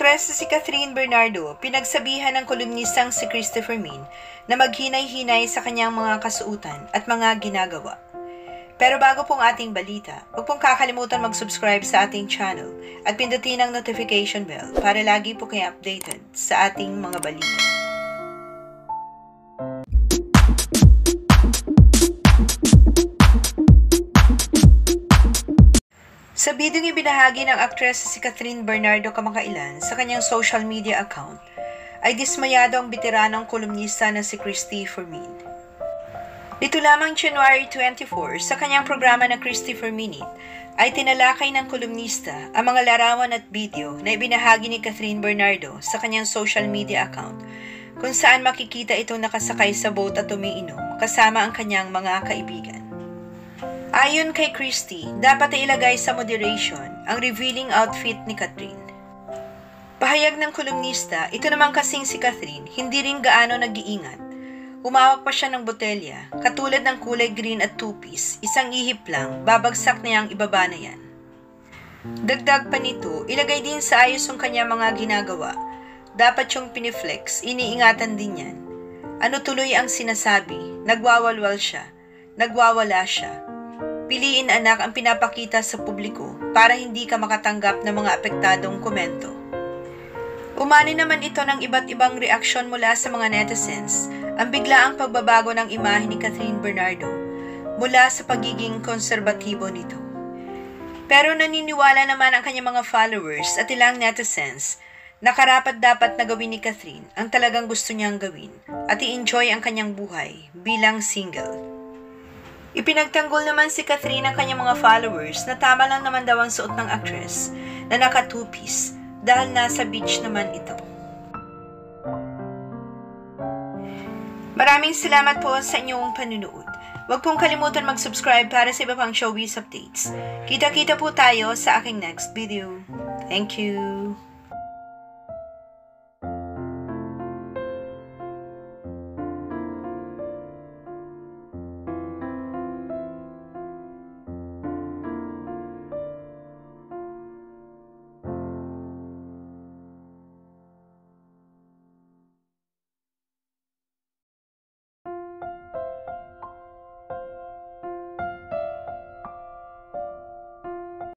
Aktres na si Catherine Bernardo, pinagsabihan ng kolumnistang si Christopher Min na maghinay-hinay sa kanyang mga kasuutan at mga ginagawa. Pero bago pong ating balita, huwag pong kakalimutan mag-subscribe sa ating channel at pindutin ang notification bell para lagi po kayo updated sa ating mga balita. Sa bidyong ibinahagi ng aktres si Catherine Bernardo kamakailan sa kanyang social media account, ay dismayado ang veteranong kolumnista na si Christopher Min. Dito lamang January 24, sa kanyang programa na Christopher Minute, ay tinalakay ng kolumnista ang mga larawan at video na ibinahagi ni Catherine Bernardo sa kanyang social media account, kung saan makikita itong nakasakay sa boat at umiinom kasama ang kanyang mga kaibigan. Ayon kay Christy, dapat ay ilagay sa moderation ang revealing outfit ni Catherine. Pahayag ng kolumnista, ito naman kasing si Catherine, hindi rin gaano nag-iingat. Humawak pa siya ng botelya, katulad ng kulay green at two-piece, isang ihip lang, babagsak na yang ibaba na yan. Dagdag pa nito, ilagay din sa ayos ang kanya mga ginagawa. Dapat yung piniflex, iniingatan din yan. Ano tuloy ang sinasabi, nagwawalwal siya, nagwawala siya. Piliin anak ang pinapakita sa publiko para hindi ka makatanggap ng mga apektadong komento. Umani naman ito ng iba't ibang reaksyon mula sa mga netizens ang biglaang pagbabago ng imahe ni Catherine Bernardo mula sa pagiging konserbatibo nito. Pero naniniwala naman ang kanyang mga followers at ilang netizens na karapat-dapat na gawin ni Catherine ang talagang gusto niyang gawin at i-enjoy ang kanyang buhay bilang single. Ipinagtanggol naman si Catherine ang kanyang mga followers na tama lang naman daw ang suot ng aktres na naka two-piece dahil nasa beach naman ito. Maraming salamat po sa inyong panunood. Huwag pong kalimutan mag-subscribe para sa iba pang showbiz updates. Kita-kita po tayo sa aking next video. Thank you!